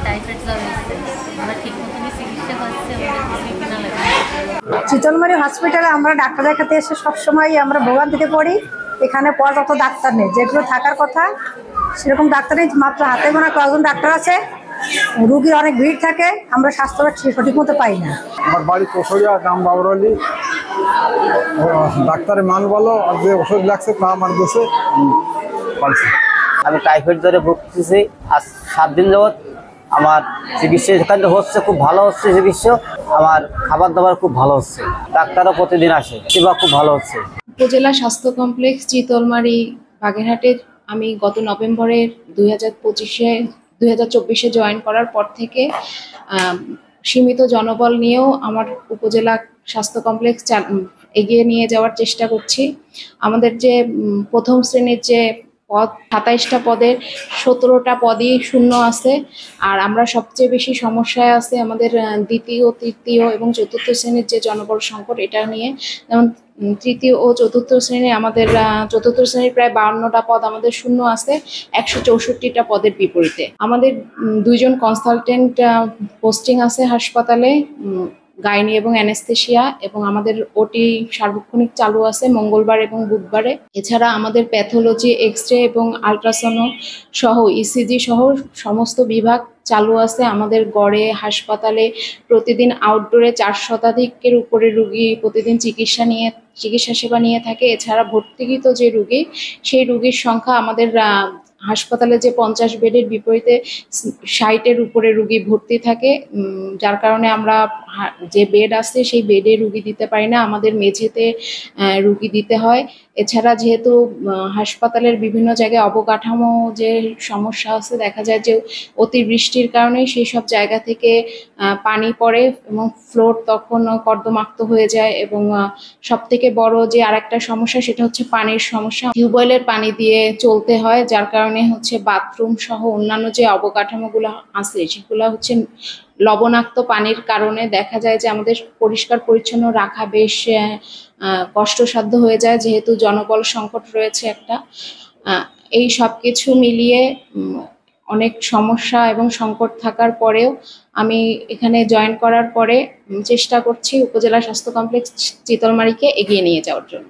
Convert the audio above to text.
Typhoid জ্বর হয়েছে, আমরা ঠিক মতনই চিকিৎসা করছি, আমাদের কিছুই কিনা লাগে। চিতলমারি হসপিটালে আমরা ডাক্তার দেখাতে এসে সবসময় আমরা ভোগান্তিতে পড়ি। এখানে পর্যাপ্ত ডাক্তার নেই, যেগুলো থাকার কথা সেরকম ডাক্তার নেই, মাত্র হাতে গোনা কয়েকজন ডাক্তার আছে। রুগীর অনেক ভিড় থাকে, আমরা স্বাস্থ্যসেবা সঠিক মতো পাই না। আমার বাড়ি কোশরিয়া, নাম বাবরলি। ডাক্তারের মান ভালো, আর যে ওষুধ লাগছে তা আমার দেশে পাচ্ছি। আমি টাইফয়েড জ্বরে ভুগতেছি আজ 7 দিন যাবৎ। আমার চিকিৎসা যেখানে হচ্ছে খুব ভালো হচ্ছে চিকিৎসা, আমার খাবার দাবার খুব ভালো হচ্ছে, ডাক্তারও প্রতিদিন আসে, সেবা খুব ভালো হচ্ছে। উপজেলা স্বাস্থ্য কমপ্লেক্স চিতলমারি বাগেরহাটের আমি গত নভেম্বরের 2024-এ জয়েন করার পর থেকে সীমিত জনবল নিয়েও আমার উপজেলা স্বাস্থ্য কমপ্লেক্স এগিয়ে নিয়ে যাওয়ার চেষ্টা করছি। আমাদের যে প্রথম শ্রেণীর যে পদ 27টা পদের 17টা পদই শূন্য আছে। আর আমরা সবচেয়ে বেশি সমস্যায় আছে আমাদের দ্বিতীয়, তৃতীয় এবং চতুর্থ শ্রেণীর যে জনবল সংকট, এটা নিয়ে। যেমন তৃতীয় ও চতুর্থ শ্রেণী আমাদের চতুর্থ শ্রেণীর প্রায় 52টা পদ আমাদের শূন্য আছে 164টা পদের বিপরীতে। আমাদের 2 জন কনসালটেন্ট পোস্টিং আছে হাসপাতালে, গাইনি এবং অ্যানেস্থেশিয়া, এবং আমাদের ওটি সার্বক্ষণিক চালু আছে মঙ্গলবার এবং বুধবারে। এছাড়া আমাদের প্যাথোলজি, এক্স-রে এবং আলট্রাসাউন্ড সহ ইসিজি সহ সমস্ত বিভাগ চালু আছে। আমাদের গড়ে হাসপাতালে প্রতিদিন আউটডোরে 4 শতাধিকের উপরে রুগী প্রতিদিন চিকিৎসা সেবা নিয়ে থাকে। এছাড়া ভর্তিকৃত যে রুগী, সেই রুগীর সংখ্যা আমাদের হাসপাতালে যে 50 বেডের বিপরীতে 60-এর উপরে রুগী ভর্তি থাকে, যার কারণে আমরা যে বেড আছে সেই বেডে রুগী দিতে পারি না, আমাদের মেঝেতে রুগী দিতে হয়। এছাড়া যেহেতু হাসপাতালের বিভিন্ন জায়গায় অবকাঠামো যে সমস্যা আছে, দেখা যায় যে অতিবৃষ্টির কারণে সেই সব জায়গা থেকে পানি পড়ে এবং ফ্লোর তখন কর্দমাক্ত হয়ে যায়। এবং সবথেকে বড় যে আরেকটা সমস্যা, সেটা হচ্ছে পানির সমস্যা। টিউবওয়েলের পানি দিয়ে চলতে হয়, যার কারণে হচ্ছে বাথরুম সহ অন্যান্য যে অবকাঠামোগুলো আছে সেগুলো হচ্ছে লবণাক্ত পানির কারণে দেখা যায় যে আমাদের পরিষ্কার পরিচ্ছন্ন রাখা বেশ কষ্টসাধ্য হয়ে যায়, যেহেতু জনবল সংকট রয়েছে একটা। এই সব কিছু মিলিয়ে অনেক সমস্যা এবং সংকট থাকার পরেও আমি এখানে জয়েন করার পরে চেষ্টা করছি উপজেলা স্বাস্থ্য কমপ্লেক্স চিতলমারিকে এগিয়ে নিয়ে যাওয়ার জন্য।